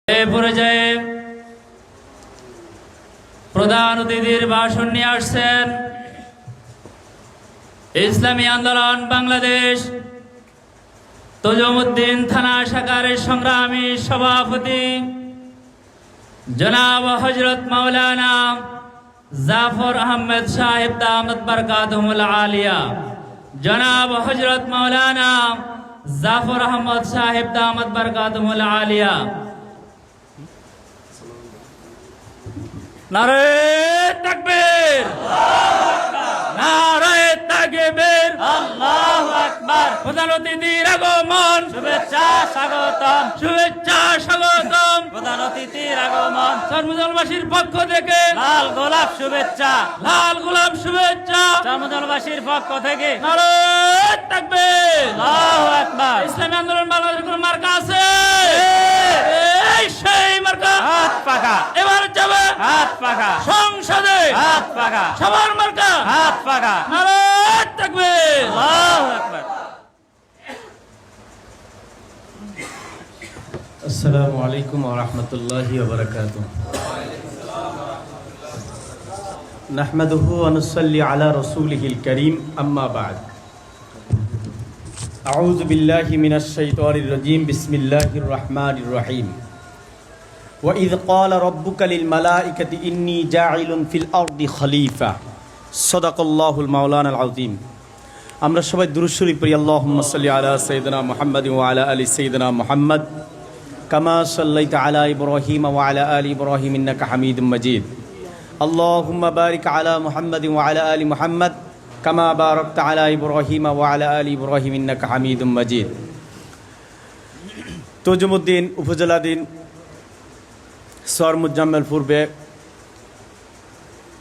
পর্যায়ে প্রধান অতিথির ভাষণ নিয়ে আসছেন ইসলামী আন্দোলন বাংলাদেশ তজুমউদ্দিন থানা শাখার সংগ্রামী সভাপতি জনাব হযরত মাওলানা জাফর আহমেদ সাহেব দামাত বরকাতুহুল আলিয়া। জনাব হযরত মাওলানা জাফর আহমদ সাহেব দামাত বরকাতুহুল আলিয়া। নারে তাকবীর, নারে তাকবীর, আল্লাহু আকবার। প্রধান অতিথির আগমন, শুভেচ্ছা স্বাগতম, শুভেচ্ছা স্বাগতম। প্রধান অতিথির আগমন সর্বজনবাসীর পক্ষ থেকে লাল গোলাপ শুভেচ্ছা, লাল গোলাপ শুভেচ্ছা সর্বজনবাসীর পক্ষ থেকে। নারে তাকবীর, আল্লাহু আকবার। ইসলামী আন্দোলন বাংলাদেশের কোন মার্কা আছে? এই সেই মার্কা হাত পাকা। এবার যাবে হাত পাকা, সংসদে হাত পাকা, সবার মার্কা হাত পাকা। নারে তাকবীর, আল্লাহু আকবার। আসসালামু আলাইকুম ওয়া রাহমাতুল্লাহি ওয়া বারাকাতুহু। নাহমাদুহু ওয়া নুসাল্লি আলা রাসূলিহিল কারীম, আম্মা বা'দ। আউযু বিল্লাহি মিনাশ শাইতানির রাজীম, বিসমিল্লাহির রহমানির রহিম। ওয়া ইয ক্বালা রাব্বুকা লিল মালাইকাতি ইন্নী জাঈলুন ফিল আরদি খলিফা। সাদাকাল্লাহুল মাওলানাল আযীম। আমরা সবাই দুরূদ শরীফ পড়ি। আল্লাহুম্মা সাল্লি আলা সাইয়্যিদিনা মুহাম্মাদিন ওয়া আলা আলি সাইয়্যিদিনা মুহাম্মাদ কামা সাল্লাইতা আলা ইব্রাহিম ওয়া আলা আলি ইব্রাহিম ইন্নাকা হামিদুম মাজিদ। আল্লাহুম্মা বারিক আলা মুহাম্মাদিন ওয়া আলা আলি মুহাম্মাদ কামা বারাকতা আলা ইব্রাহিম ওয়া আলা আলি ইব্রাহিম ইন্নাকা হামিদুম মাজিদ। তজুমউদ্দিন উপজেলাধীন সর মুজাম্মেল পূর্বে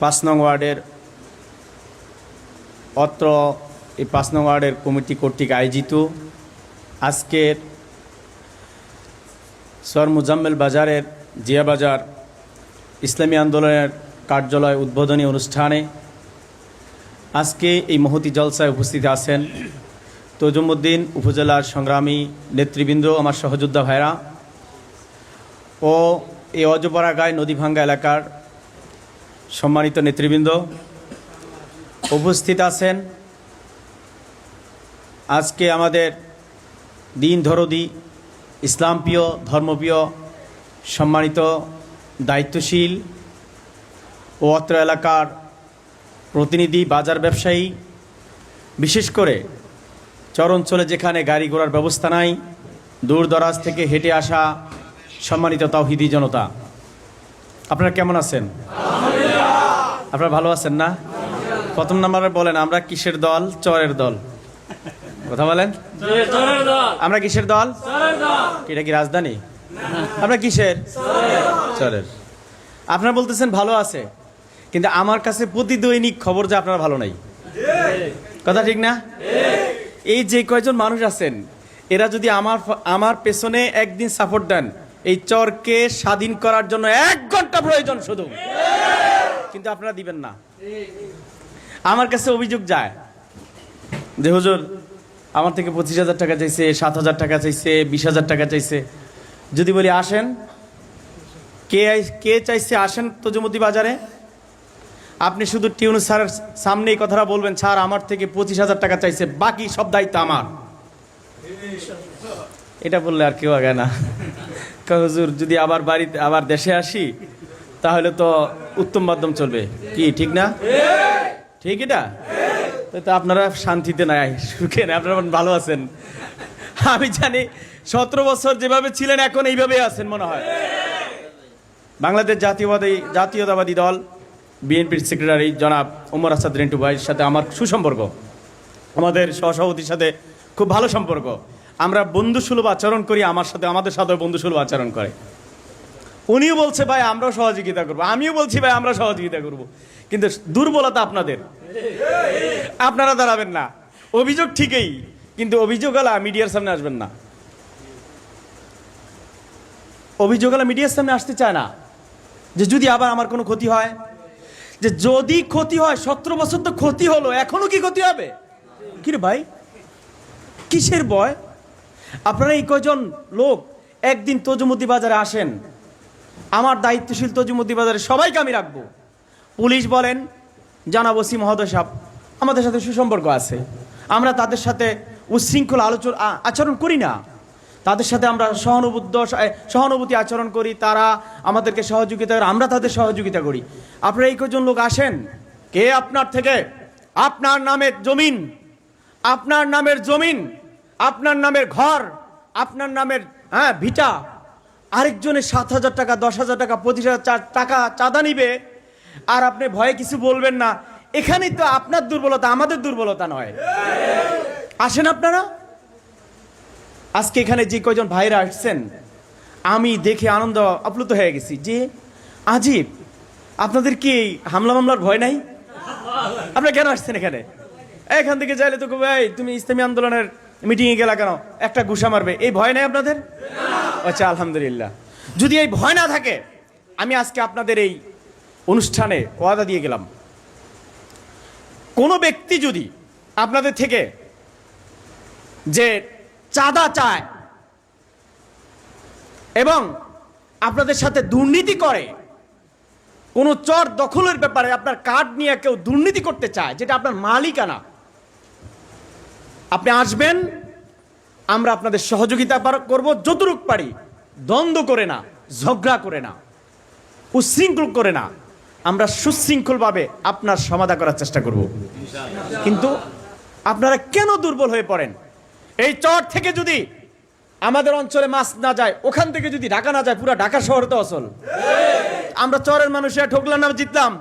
৫ নং ওয়ার্ডের অত্র এই ৫ নং ওয়ার্ডের কমিটি কর্তৃক আয়োজিত আজকের সর মুজাম্মেল বাজারের জিয়া বাজার ইসলামী আন্দোলনের কার্যালয় উদ্বোধনী অনুষ্ঠানে আজকে এই মহতি জলসায় উপস্থিত আছেন তজুমউদ্দিন উপজেলার সংগ্রামী নেতৃবৃন্দ, আমার সহযোদ্ধা ভাইরা ও এই অজপাড়াগায় নদীভাঙ্গা এলাকার সম্মানিত নেতৃবৃন্দ উপস্থিত আছেন। আজকে আমাদের দিন দরদি ইসলামপ্রিয় ধর্মপ্রিয় সম্মানিত দায়িত্বশীল ও অত্র এলাকার প্রতিনিধি, বাজার ব্যবসায়ী, বিশেষ করে চর অঞ্চলে যেখানে গাড়ি ঘোড়ার ব্যবস্থা নাই, দূর দরাজ থেকে হেঁটে আসা সম্মানিত তাওহীদি জনতা, আপনারা কেমন আছেন? আপনারা ভালো আছেন না? প্রথম নাম্বারে বলেন, আমরা কিসের দল? চরের দল। কথা বলেন, আমরা কিসের দল? এটা কি রাজধানী? আমরা কিসের? চরের। আপনারা বলতেছেন ভালো আছে, কিন্তু আমার কাছে প্রতিদৈনিক খবর যে আপনারা ভালো নাই। কথা ঠিক না? এই যে কয়জন মানুষ আছেন, এরা যদি আমার পেছনে একদিন সাপোর্ট দেন, এই চরকে স্বাধীন করার জন্য 1 ঘন্টা প্রয়োজন শুধু, কিন্তু আপনারা দিবেন না। আমার কাছে অভিযোগ যায় যে হুজুর আমার থেকে 25,000 টাকা চাইছে, 7,000 টাকা চাইছে, 20,000 টাকা চাইছে। যদি বলি আসেন, কে চাইছে আসেন তজুমউদ্দিন বাজারে, আপনি শুধু টিউনু স্যারের সামনে এই কথাটা বলবেন, স্যার আমার থেকে 25,000 টাকা চাইছে, বাকি সব দায়িত্ব আমার। এটা বললে আর কেউ আগে না। হুজুর যদি আবার বাড়িতে আবার দেশে আসি তাহলে তো উত্তম মাধ্যম চলবে, কি ঠিক না? ঠিক এটা তো আপনারা শান্তিতে নাই, সুখে নাই, আপনারা ভালো আছেন। আমি জানি 17 বছর যেভাবে ছিলেন এখন এইভাবেই আছেন মনে হয়। বাংলাদেশ জাতীয়তাবাদী দল বিএনপির সেক্রেটারি জনাব ওমর আসাদ রিন্টু ভাইয়ের সাথে আমার সুসম্পর্ক, আমাদের সহসভাপতির সাথে খুব ভালো সম্পর্ক। আমরা বন্ধুসুলভ আচরণ করি, আমাদের সাথে বন্ধুসুলভ আচরণ করে। উনিও বলছে ভাই আমরাও সহযোগিতা করবো, আমিও বলছি ভাই আমরা সহযোগিতা করব। কিন্তু দুর্বলতা আপনাদের, আপনারা দাঁড়াবেন না। অভিযোগ ঠিকই, কিন্তু অভিযোগওয়ালা মিডিয়ার সামনে আসবেন না। অভিযোগওয়ালা মিডিয়ার সামনে আসতে চায় না যে যদি আবার আমার কোনো ক্ষতি হয়, যে যদি ক্ষতি হয় 17 বছর তো ক্ষতি হলো, এখনো কি ক্ষতি হবে? কি রে ভাই, কিসের ভয়? আপনারা এই কয়জন লোক একদিন তজুমউদ্দিন বাজারে আসেন, আমার দায়িত্বশীল তজুমুদ্দি বাজারে সবাইকে আমি রাখবো। পুলিশ বলেন, জনাব ওসি মহোদয় সাহেব আমাদের সাথে সুসম্পর্ক আছে, আমরা তাদের সাথে উচ্ছৃঙ্খল আচরণ করি না, তাদের সাথে আমরা সহানুভূতি আচরণ করি, তারা আমাদেরকে সহযোগিতা করে, আমরা তাদের সহযোগিতা করি। আপনারা এই কজন লোক আসেন, কে আপনার থেকে আপনার নামের জমিন, আপনার নামের জমিন, আপনার নামের ঘর, আপনার নামের ভিটা আরেকজনের 7,000 টাকা, 10,000 টাকা, 25,000 টাকা চাঁদা নিবে, আর আপনি ভয়ে কিছু বলবেন না। এখানেই তো আপনার দুর্বলতা, আমাদের দুর্বলতা নয়। আসেন আপনারা আজকে এখানে যে কয়জন ভাইরা আসছেন, আমি দেখে আনন্দ আপ্লুত হয়ে গেছি যে আজীব, আপনাদের কি হামলা মামলার ভয় নাই? আপনারা কেন আসছেন এখানে? এখান থেকে যাইলে তো ভাই তুমি ইসলামী আন্দোলনের মিটিংয়ে গেলা কেন, একটা ঘুষা মারবে, এই ভয় নাই আপনাদের? আচ্ছা, আলহামদুলিল্লাহ। যদি এই ভয় না থাকে, আমি আজকে আপনাদের এই অনুষ্ঠানে ওয়াদা দিয়ে গেলাম, কোনো ব্যক্তি যদি আপনাদের থেকে যে চাঁদা চায় এবং আপনাদের সাথে দুর্নীতি করে, কোনো চর দখলের ব্যাপারে আপনার কার্ড নিয়ে কেউ দুর্নীতি করতে চায়, যেটা আপনার মালিকানা, আপনি আসবেন, আমরা আপনাদের সহযোগিতা করব যতটুকু পারি। দ্বন্দ্ব করে না, ঝগড়া করে না, উচ্ছৃঙ্খল করে না, আমরা সুশৃঙ্খলভাবে আপনার সমাধান করার চেষ্টা করব। কিন্তু আপনারা কেন দুর্বল হয়ে পড়েন? এই চর থেকে যদি আমাদের অঞ্চলে মাছ না যায়, ওখান থেকে যদি ঢাকা না যায়, পুরো ঢাকা শহর তো অচল। আমরা চরের মানুষের ঠকলাম না জিতলাম?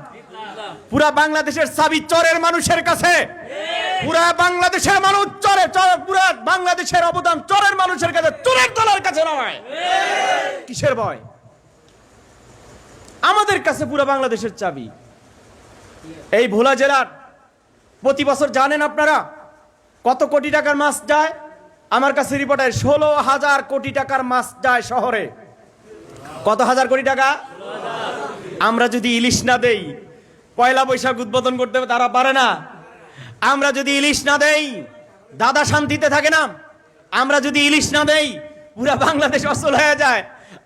পুরা বাংলাদেশের চাবি চরের মানুষের কাছে, পুরা বাংলাদেশের মানুষ পুরা বাংলাদেশের অবদান চরের মানুষের কাছে, চোরের দলের কাছে নয়। কিসের ভয়? আমাদের কাছে পুরা বাংলাদেশের চাবি। এই ভোলা জেলার প্রতি বছর জানেন আপনারা কত কোটি টাকার মাছ যায়? আমার কাছে রিপোর্ট হয় 16,000 কোটি টাকার মাছ যায় শহরে। কত হাজার কোটি টাকা? আমরা যদি ইলিশ না দেই, পয়লা বৈশাখ উদ্বোধন করতে তারা পারে না। আমরা যদি ইলিশ না দেই, দাদা শান্তিতে থাকে না। আমরা যদি ইলিশ না দেই, পুরা বাংলাদেশ অচল হয়ে যায়।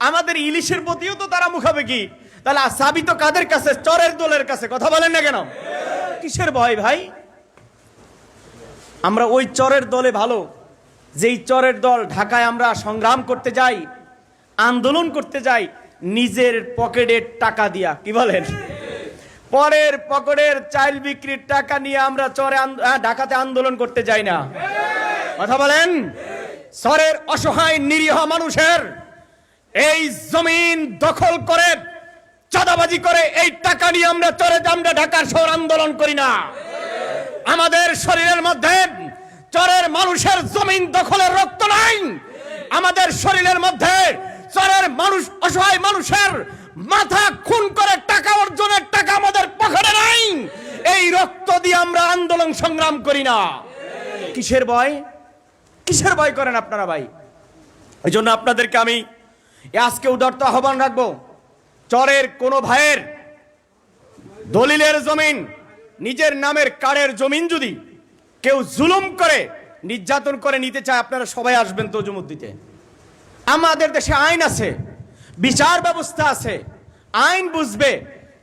আমাদের ইলিশের প্রতিও তো তারা মুখাপেক্ষি। তাহলে চাবি তো কাদের কাছে? চরের দলের কাছে। কথা বলেন না কেন? কিসের ভয় ভাই? আমরা ওই চরের দলে ভালো, যেই চরের দল ঢাকায় আমরা সংগ্রাম করতে যাই, আন্দোলন করতে যাই নিজের পকেটের টাকা দিয়া। কি বলেন? পরের পকেটের চাইল বিক্রির টাকা নিয়ে আমরা ঢাকাতে আন্দোলন করতে যাই না। কথা বলেন? চরের অসহায় নিরীহ মানুষের এই জমিন দখল করে চাঁদাবাজি করে এই টাকা নিয়ে আমরা ঢাকার শহর আন্দোলন করি না। আমাদের শরীরের মধ্যে চরের মানুষের জমিন দখলের রক্ত নাই। আমাদের শরীরের মধ্যে চরের মানুষ, অসহায় মানুষের মাথা খুন করে টাকা অর্জনের টাকা আমাদের পকেটে নাই। এই রক্ত দিয়ে আমরা আন্দোলন সংগ্রাম করি না। কিসের ভয়? কিসের ভয় করেন আপনারা ভাই? এই জন্য আপনাদেরকে আমি আজকে উদারত আহ্বান রাখবো, চরের কোন ভাইয়ের দলিলের জমিন, নিজের নামের কার্ডের জমিন যদি কেউ জুলুম করে, নির্যাতন করে নিতে চায়, আপনারা সবাই আসবেন তজুমুদ্দিতে। আমাদের দেশে আইন আছে, বিচার ব্যবস্থা আছে, আইন বুঝবে,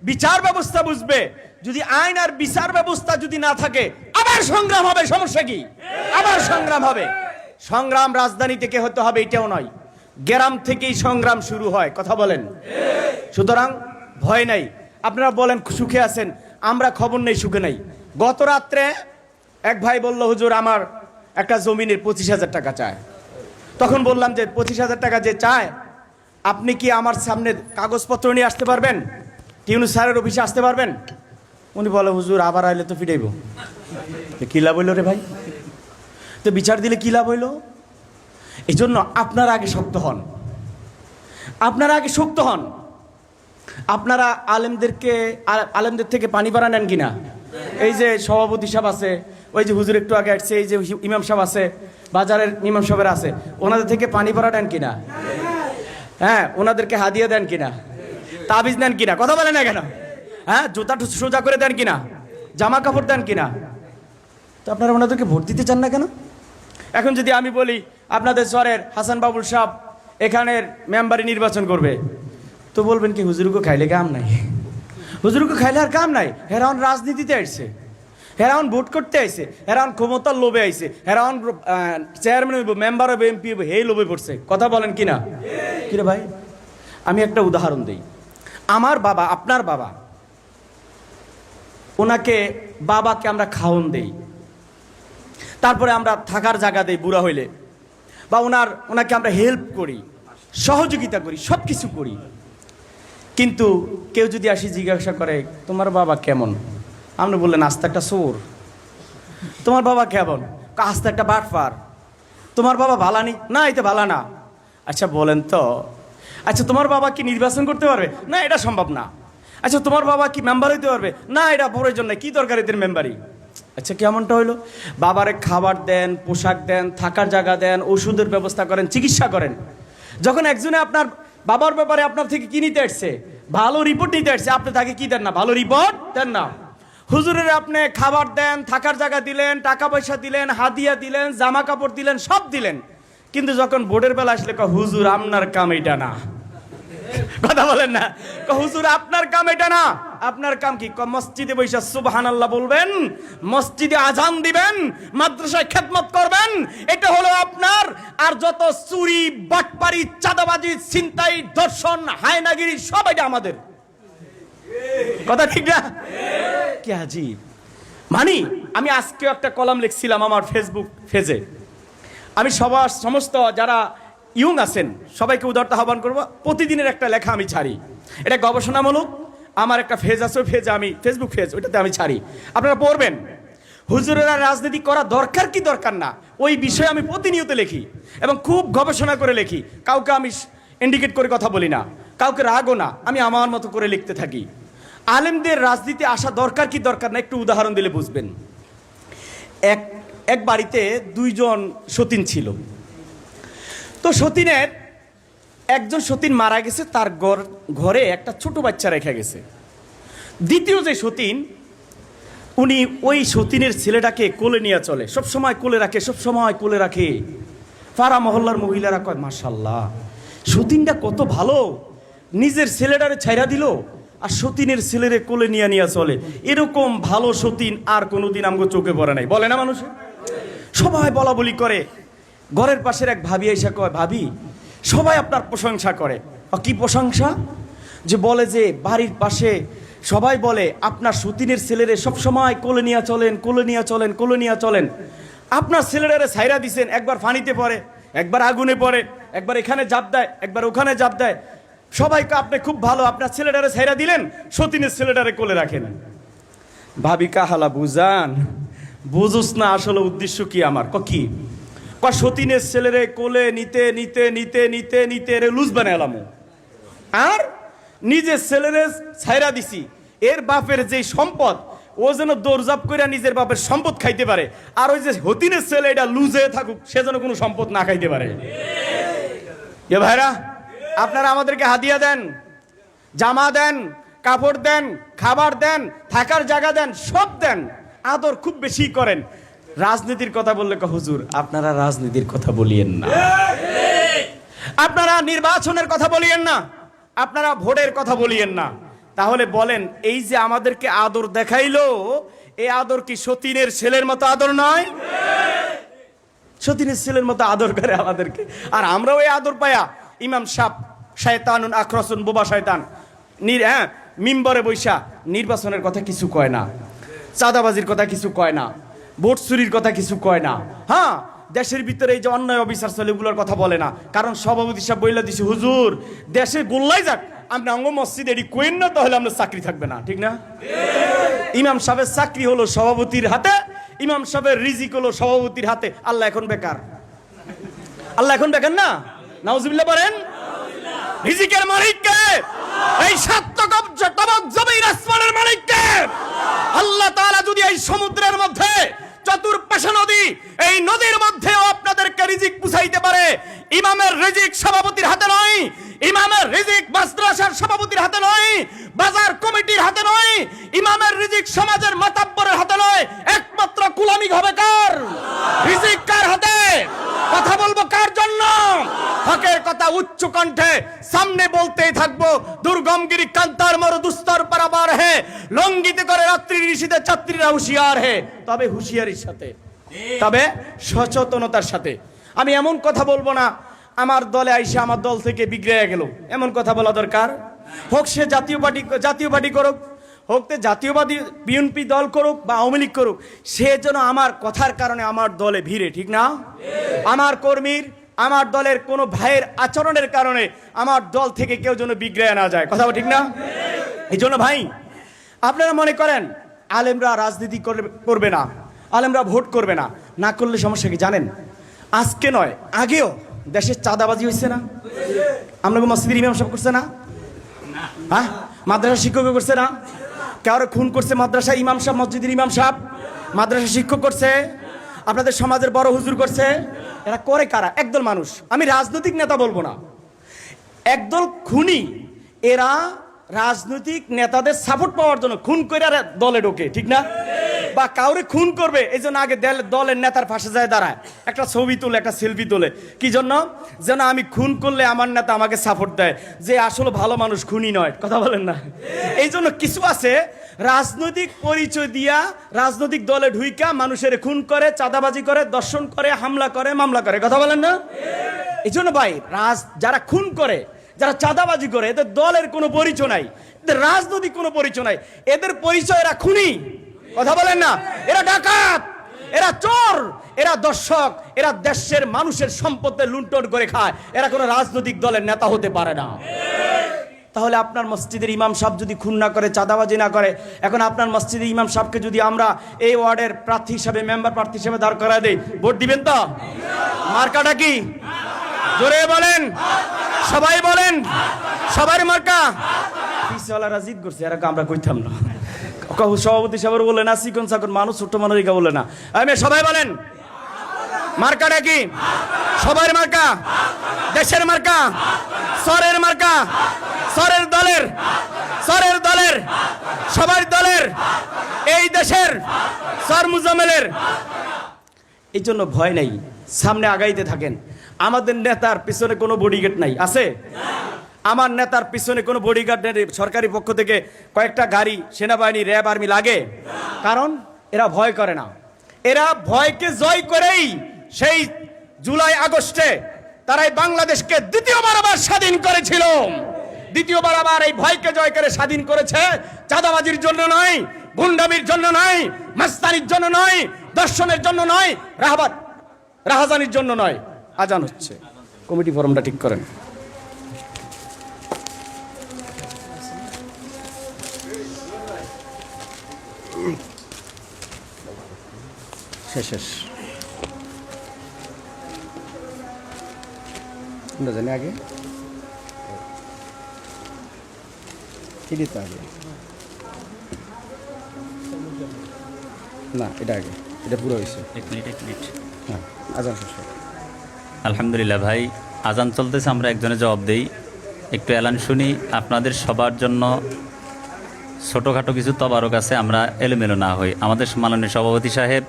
বিচার ব্যবস্থা বুঝবে। যদি আইন আর বিচার ব্যবস্থা যদি না থাকে, আবার সংগ্রাম হবে। সমস্যা কি? আবার সংগ্রাম হবে। সংগ্রাম রাজধানী থেকে হতে হবে এটাও নয়, গ্রাম থেকেই সংগ্রাম শুরু হয়। কথা বলেন? সুতরাং ভয় নাই। আপনারা বলেন সুখে আছেন, আমরা খবর নেই সুখে নাই। গত রাত্রে এক ভাই বলল, হুজুর আমার একটা জমিনের 25,000 টাকা চায়। তখন বললাম যে 25,000 টাকা যে চায়, আপনি কি আমার সামনে কাগজপত্র নিয়ে আসতে পারবেন? টিউনু স্যারের অফিসে আসতে পারবেন? উনি বলে, হুজুর আবার আইলে তো ফিরাইব। কি লাভ হইল রে ভাই? তো বিচার দিলে কি লাভ হইল? এই জন্য আপনারা আগে শক্ত হন, আপনারা আগে শক্ত হন। আপনারা আলেমদের থেকে পানি পাড়া নেন কিনা? এই যে সভাপতি সাহেব আছে, ওই যে হুজুর একটু আগে আসছে, এই যে ইমাম সাহেব আছে, বাজারের ইমাম সাহেবের আছে, ওনাদের থেকে পানি পাড়া নেন কিনা? হ্যাঁ, ওনাদেরকে হাদিয়া দেন কিনা? তাবিজ নেন কিনা? কথা বলে না কেন? হ্যাঁ, জুতা সোজা করে দেন কিনা? জামা কাপড় দেন কিনা? তো আপনারা ওনাদেরকে ভোট দিতে চান না কেন? এখন যদি আমি বলি আপনাদের শহরের হাসান বাবুল সাহেব এখানের মেম্বারি নির্বাচন করবে, তো বলবেন কি হুজুরকে খাইলে কাম নাই, হুজুরকে খাইলে আর কাম নাই। হেরাউন রাজনীতিতে আসছে, হেরাউন ভোট করতে আইছে, হেরাউন ক্ষমতার লোভে আইছে, হেরাউন চেয়ারম্যান হইব, মেম্বার হইব, এমপি হইব, হেই লোভে পড়ছে। কথা বলেন কিনা? কিরে ভাই, আমি একটা উদাহরণ দিই। আমার বাবা, আপনার বাবা, ওনাকে বাবাকে আমরা খাওন দেই, তারপরে আমরা থাকার জায়গা দেই বুড়া হইলে, বা ওনাকে আমরা হেল্প করি, সহযোগিতা করি, সব কিছু করি। কিন্তু কেউ যদি আসি জিজ্ঞাসা করে তোমার বাবা কেমন, আমরা বললেন আস্তে একটা চোর। তোমার বাবা কেমন? আস্তে একটা বাটপার। তোমার বাবা ভালানি? না, এটা ভালা না। আচ্ছা বলেন তো, আচ্ছা তোমার বাবা কি নির্বাচন করতে পারবে? না, এটা সম্ভব না। আচ্ছা তোমার বাবা কি মেম্বার হইতে পারবে? না, এটা প্রয়োজন নাই, কি দরকার এদের মেম্বারই। আচ্ছা কেমনটা হইলো? বাবারে খাবার দেন, পোশাক দেন, থাকার জায়গা দেন, ওষুধের ব্যবস্থা করেন, চিকিৎসা করেন। যখন একজনে আপনার বাবার ব্যাপারে আপনার থেকে কি নিতে আসছে, ভালো রিপোর্ট নিতে আসছে, আপনি তাকে কি দেন না? ভালো রিপোর্ট দেন না। হুজুরের আপনি খাবার দেন, থাকার জায়গা দিলেন, টাকা পয়সা দিলেন, হাদিয়া দিলেন, জামা কাপড় দিলেন, সব দিলেন। কিন্তু যখন ভোটের বেলা আসলে হুজুর আপনার কাম এটা না। কথা বলেন না, হুজুর আপনার কাম এটা না। আপনার কাম কি? মসজিদে বৈশা সুবহানাল্লাহ বলবেন, মসজিদে আজান দিবেন, মাদ্রাসায় খেদমত করবেন, এটা হলো আপনার। আর যত চুরি, বাটপারি, চাঁদাবাজি, ছিনতাই, ধর্ষণ, হায়নাগিরি সব এটা আমাদের। কথা ঠিক না? কি আজীব মানি। আমি আজকে একটা কলাম লিখছিলাম আমার ফেসবুক পেজে। আমি সমস্ত যারা ইয়ং আছেন সবাইকে উদারতা আহ্বান করবো, প্রতিদিনের একটা লেখা আমি ছাড়ি। এটা গবেষণামূলক। আমার একটা ফেজ আছে, ওই ফেজে আমি, ফেসবুক ফেজ, ওইটাতে আমি ছাড়ি, আপনারা পড়বেন। হুজুরেরা রাজনীতি করা দরকার কি দরকার না, ওই বিষয়ে আমি প্রতিনিয়ত লিখি এবং খুব গবেষণা করে লিখি। কাউকে আমি ইন্ডিকেট করে কথা বলি না, কাউকে রাগও না, আমি আমার মতো করে লিখতে থাকি। আলেমদের রাজনীতি আসা দরকার কি দরকার না একটু উদাহরণ দিলে বুঝবেন। এক বাড়িতে দুইজন সতীন ছিল। তো সতীনের একজন সতীন মারা গেছে, তার ঘরে একটা ছোট বাচ্চা রেখে গেছে। দ্বিতীয় যে সতীন, উনি ওই সতীনের ছেলেটাকে কোলে নিয়ে চলে, সবসময় কোলে রাখে, সবসময় কোলে রাখে। পাড়া মহল্লার মহিলারা কয় মাশাআল্লাহ, সতীনটা কত ভালো, নিজের ছেলেটারে ছাইরা দিল আর সতীনের ছেলেরে কোলে নিয়ে নিয়ে চলে। এরকম ভালো সতীন আর কোনোদিন আমগো চোখে পড়ে নাই, বলে না মানুষ? সবাই বলা বলি করে। ঘরের পাশের এক ভাবি এসে কয় ভাবি, সবাই আপনার প্রশংসা করে। কি প্রশংসা? যে বলে যে বাড়ির পাশে সবাই বলে আপনার সতীনের ছেলেরে সবসময় কোলে নিয়ে চলেন, কোলে নিয়ে চলেন, কোলে নিয়ে চলেন। আপনার ছেলেটারে ছাইরা দিছেন, একবার পানিতে পড়ে, একবার আগুনে পড়ে, একবার এখানে জাপ দেয়, একবার ওখানে জাপ দেয়। সবাইকে আপনি খুব ভালো, আপনার ছেলেটারে ছাইরা দিলেন, সতীনের ছেলেটারে কোলে রাখেন। ভাবি কাহালা বুঝান, বুঝুস না আসলে উদ্দেশ্য কি আমার? কি সতীনের ছেলেরে কোলে নিতে নিতে নিতে নিতে নিতে এর লুজ বানাইলাম, আর নিজের ছেলেরে ছাইরা দিছি। এর বাপের যে সম্পদ, ও যেন দৌড়জাপ করে নিজের বাপের সম্পদ খাইতে পারে, আর ওই যে হতিনের ছেলে এটা লুজে থাকুক, সে যেন কোনো সম্পদ না খাইতে পারে। এ ভাইরা, আপনারা আমাদেরকে হাদিয়া দেন, জামা দেন, কাপড় দেন, খাবার দেন, থাকার জায়গা দেন, সব দেন, আদর খুব বেশি করেন। রাজনীতির কথা বললে হুজুর আপনারা রাজনীতির কথা বলিয়েন না, আপনারা নির্বাচনের কথা বলিয়েন না, আপনারা ভোটের কথা বলিয়েন না। তাহলে বলেন, এই যে আমাদেরকে আদর দেখাইলো, এই আদর কি সতীনের ছেলের মতো আদর নয়? সতীনের ছেলের মতো আদর করে আমাদেরকে, আর আমরা ওই আদর পায়া ইমাম সাহেব শয়তানুন আখরাসুন, বোবা শয়তান, মিম্বরে বৈশা নির্বাচনের কথা কিছু কয় না, চাঁদাবাজির কথা কিছু কয় না, ভোট চুরির কথা কিছু কয় না। হ্যাঁ, দেশের ভিতরে এই যে অন্যায় অবিচার চলে এগুলোর কথা বলে না, কারণ সভাপতি সাহেব বইলা দিছে হুজুর দেশে গোল্লাই যাক, আপনি অঙ্গ মসজিদ এটি কইন না, তাহলে আপনার চাকরি থাকবে না, ঠিক না? ইমাম সাহেবের চাকরি হলো সভাপতির হাতে, ইমাম সাহেবের রিজিক হলো সভাপতির হাতে। আল্লাহ এখন বেকার, আল্লাহ এখন বেকার না? নাউজুবিল্লাহ বলেন। রিজিকের মালিক কে? এই সাতক জমির আসমানের মালিক কে? আল্লাহ তাআলা যদি এই সমুদ্রের মধ্যে চতুর্পাশে নদী, এই নদীর মধ্যেও আপনাদেরকে রিজিক পৌঁছাইতে পারে, ইমামের রিজিক সভাপতির হাতে নয়, ইমামের রিজিক মাদ্রাসার সভাপতির হাতে নয়, বাজার কমিটির হাতে নয়, ইমামের রিজিক সমাজের মাতাব্বরের হাতে নয়, একমাত্র কুলামি হবে কার? রিজিক কার হাতে? কথা বলবো কার জন্য? হকের কথা উচ্চ কণ্ঠে সামনে বলতেই থাকবো, দুর্গমগিরি কান্তার মরু দুস্তর পারাবার হে, লঙ্ঘিত করে রাত্রি ঋষিতে ছাত্রীরা হুঁশিয়ার হে। তবে হুঁশিয়ারির সাথে, তবে সচেতনতার সাথে। আমি এমন কথা বলবো না আমার দলে আইসা আমার দল থেকে বিগড়ে গেল, এমন কথা বলা দরকার। হোক সে জাতীয় পার্টি করুক, হোক তে জাতীয়বাদী বিএনপি দল করুক বা আওয়ামী লীগ করুক, সে যেন আমার কথার কারণে আমার দলে ভিড়ে, ঠিক না? আমার কর্মীর, আমার দলের কোনো ভাইয়ের আচরণের কারণে আমার দল থেকে কেউ যেন বিগড়ে না যায়, কথা ঠিক না? এই জন্য ভাই, আপনারা মনে করেন আলেমরা রাজনীতি করবে না, আলেমরা ভোট করবে না, না করলে সমস্যা কি জানেন? আজকে নয়, আগেও দেশের চাঁদাবাজি হয়েছে না? আমরা মসজিদের ইমাম সাহেব করছে না? হ্যাঁ, মাদ্রাসা শিক্ষক করছে না? কারো খুন করছে মাদ্রাসা ইমাম সাহেব, মসজিদের ইমাম সাহেব, মাদ্রাসা শিক্ষক করছে, আপনাদের সমাজের বড় হুজুর করছে। এরা করে কারা? একদল মানুষ, আমি রাজনৈতিক নেতা বলবো না, একদল খুনি। এরা রাজনৈতিক নেতাদের সাপোর্ট পাওয়ার জন্য খুন করে আর দলে ঢোকে, ঠিক না? বা কাউরে খুন করবে এই জন্য আগে দলের নেতার পাশে যায় দাঁড়ায়, একটা ছবি তোলে, একটা সেলফি তোলে। কি জন্য? যেন আমি খুন করলে আমার নেতা আমাকে সাপোর্ট দেয়, যে আসলে ভালো মানুষ, খুনি নয়, কথা বলেন না? এই জন্য কিছু আছে রাজনৈতিক পরিচয় দিয়া রাজনৈতিক দলে ঢুইকা মানুষের খুন করে, চাঁদাবাজি করে, দর্শন করে, হামলা করে, মামলা করে, কথা বলেন না? এই জন্য ভাই, যারা খুন করে, যারা চাঁদাবাজি করে, এদের দলের কোনো পরিচয় নাই, এদের রাজনৈতিক কোনো পরিচয় নাই, এদের পরিচয় এরা খুনি, কথা বলেন না? এরা ডাকাত, এরা চোর, এরা দর্শক, এরা দেশের মানুষের সম্পদে লুণ্ঠন করে খায়, এরা কোনো রাজনৈতিক দলের নেতা হতে পারে না। তাহলে আপনার মসজিদের ইমাম সাহেব যদি খুন না করে, চাঁদাবাজি না করে, এখন আপনার মসজিদের ইমাম সাহেবকে যদি আমরা এই ওয়ার্ডের প্রার্থী হিসাবে, মেম্বার প্রার্থী হিসাবে দাঁড় করায় দেই, ভোট দিবেন তো? মার্কাটা কি? জোরে বলেন, সবাই বলেন, সবার মার্কা। পিছওয়ালারা জিদ করছে, এরা আমরা কইতাম না। সভাপতি সাহেব বলে না, চিকন চাকন মানুষ, ছোট্ট মানুষ বলে না। আমি সবাই বলেন, মার্কাটা কি? সবার মার্কা, দেশের মার্কা, সরের মার্কা, সরের দলের, সরের দলের, সবার দলের, এই দেশের সর মুজাম্মেলের। এই জন্য ভয় নাই, সামনে আগাইতে থাকেন। আমাদের নেতার পিছনে কোনো বডিগার্ড নাই, আছে? আমার নেতার পিছনে কোনো বডিগার্ড নেই, সরকারি পক্ষ থেকে কয়েকটা গাড়ি, সেনাবাহিনী, র্যাব, আর্মি লাগে। কারণ এরা ভয় করে না, এরা ভয়কে জয় করেই সেই জুলাই আগস্টে তারাই বাংলাদেশকে দ্বিতীয়বার আবার স্বাধীন করেছিল। দ্বিতীয়বার আবার এই ভয়কে জয় করে স্বাধীন করেছে। চাঁদাবাজির জন্য নয়, গুন্ডামির জন্য নয়, মাস্তানির জন্য নয়, দর্শনের জন্য নয়, রাহাজানির জন্য নয়। আজান হচ্ছে, কমিটি ফরমটা ঠিক করেন। শেষ জানি আগে কি দিতে আগে না, এটা আগে, এটা পুরো হয়েছে। এক মিনিট। হ্যাঁ, আজান শেষ। আলহামদুলিল্লাহ ভাই, আজান চলতেছে, আমরা একজনে জবাব দেই। একটু এলান শুনি। আপনাদের সবার জন্য ছোটোখাটো কিছু তবারক আছে, আমরা এলোমেলো না হই। আমাদের মাননীয় সভাপতি সাহেব,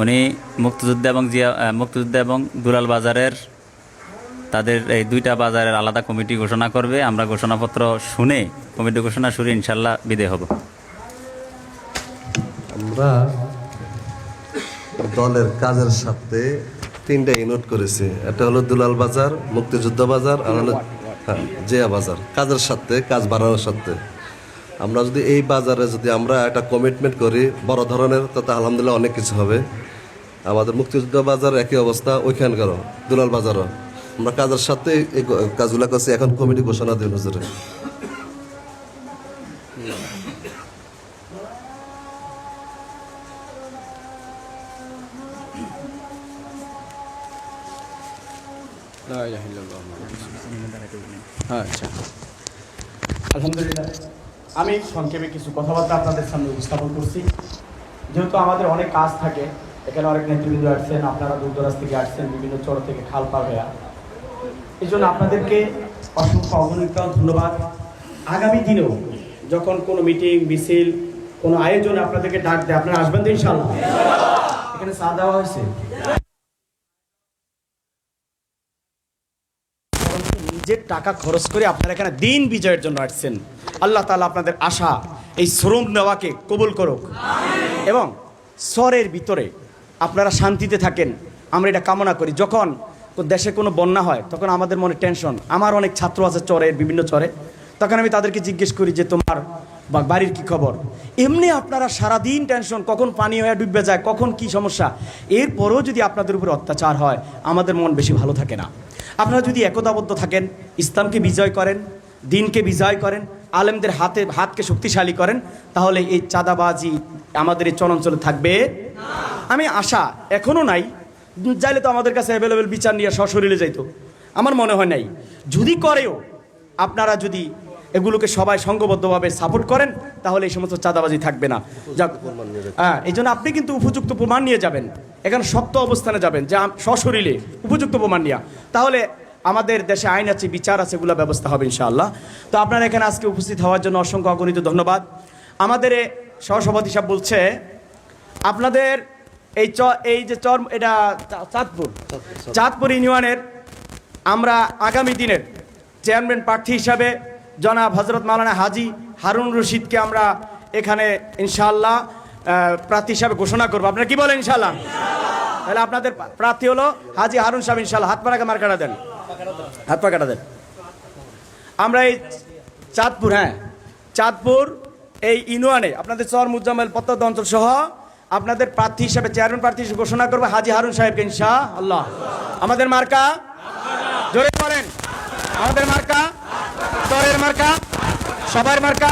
উনি মুক্তিযুদ্ধ এবং দুলাল বাজারের, তাদের এই দুইটা বাজারের আলাদা কমিটি ঘোষণা করবে। আমরা ঘোষণাপত্র শুনে, কমিটি ঘোষণা শুনে ইনশাল্লাহ বিদায় হব। আমরা দলের কাজের সাথে তিনটা ইউনিট করেছি। এটা হলো দুলাল বাজার, মুক্তিযুদ্ধ বাজার আর হলো জিয়া বাজার। কাজের সাথে, কাজ বাড়ানোর সাথে আমরা যদি এই বাজারে যদি আমরা একটা কমিটমেন্ট করি বড় ধরনের, তাতে আলহামদুলিল্লাহ অনেক কিছু হবে। আমাদের মুক্তিযুদ্ধ বাজার একই অবস্থা, ওইখানকারও দুলাল বাজারও আমরা কাজের সাথে এই কাজগুলো করছি। এখন কমিটি ঘোষণা দিন হুজুরে। আচ্ছা, আলহামদুলিল্লাহ, আমি সংক্ষেপে কিছু কথাবার্তা আপনাদের সামনে উপস্থাপন করছি। যেহেতু আমাদের অনেক কাজ থাকে, এখানে অনেক নেতৃবৃন্দ আসছেন, আপনারা দূর দরাজ থেকে আসছেন, বিভিন্ন চর থেকে খাল পার হয়ে। এই জন্য আপনাদেরকে অসংখ্য অগণিত ধন্যবাদ। আগামী দিনেও যখন কোনো মিটিং, মিছিল, কোনো আয়োজনে আপনাদেরকে ডাক দেয়, আপনারা আসবেন তো ইনশাআল্লাহ? এখানে চা দেওয়া হয়েছে। যে টাকা খরচ করে আপনারা এখানে দিন বিজয়ের জন্য আসছেন, আল্লাহ তাআলা আপনাদের আশা এই শ্রম নেওয়াকে কবুল করুক এবং চরের ভিতরে আপনারা শান্তিতে থাকেন, আমরা এটা কামনা করি। যখন দেশে কোনো বন্যা হয় তখন আমাদের মনে টেনশন। আমার অনেক ছাত্র আছে চরের, বিভিন্ন চরে, তখন আমি তাদেরকে জিজ্ঞেস করি যে তোমার বাড়ির কি খবর। এমনি আপনারা সারাদিন টেনশন, কখন পানি হয়ে ডুবে যায়, কখন কি সমস্যা। এরপরেও যদি আপনাদের উপরে অত্যাচার হয় আমাদের মন বেশি ভালো থাকে না। আপনারা যদি একতাবদ্ধ থাকেন, ইসলামকে বিজয় করেন, দিনকে বিজয় করেন, আলেমদের হাতকে শক্তিশালী করেন, তাহলে এই চাঁদাবাজি আমাদের এই চরাঞ্চলে থাকবে। আমি আশা এখনও নাই, যাইলে তো আমাদের কাছে অ্যাভেলেবেল বিচার নিয়ে সশরীরে যাইতো, আমার মনে হয় নাই। যদি করেও আপনারা যদি এগুলোকে সবাই সংঘবদ্ধভাবে সাপোর্ট করেন তাহলে এই সমস্ত চাঁদাবাজি থাকবে না। যাক, হ্যাঁ, এই জন্য আপনি কিন্তু উপযুক্ত প্রমাণ নিয়ে যাবেন, এখানে সত্য অবস্থানে যাবেন যে সশরীরে উপযুক্ত প্রমাণ নিয়ে, তাহলে আমাদের দেশে আইন আছে, বিচার আছে, এগুলো ব্যবস্থা হবে ইনশাআল্লাহ। তো আপনারা এখানে আজকে উপস্থিত হওয়ার জন্য অসংখ্য অগণিত ধন্যবাদ। আমাদের সহসভাপতি সাহেব বলছে আপনাদের এই যে এটা চাঁদপুর ইউনিয়নের আমরা আগামী দিনের চেয়ারম্যান প্রার্থী হিসাবে জনাব হযরত মাওলানা হাজী হারুন রশিদকে আমরা এখানে ইনশাআল্লাহ প্রার্থী হিসাবে ঘোষণা করবো। আপনারা কি বলেন ইনশাআল্লাহ? তাহলে আপনাদের প্রার্থী হলো হাজী হারুন সাহেব ইনশাআল্লাহ। হাত পাড়াকে মার কাটা দেন, হাত পা কাটা দেন। আমরা এই চাঁদপুর এই ইউনিয়নে আপনাদের চর মুজাম্মেল প্রত্যন্ত অঞ্চল সহ আপনাদের প্রার্থী হিসাবে চেয়ারম্যান প্রার্থী হিসেবে ঘোষণা করবে হাজী হারুন সাহেবকে ইনশাআল্লাহ। আমাদের মার্কা জোরে বলেন, আমাদের মার্কা, চরের মার্কা, সবার মার্কা।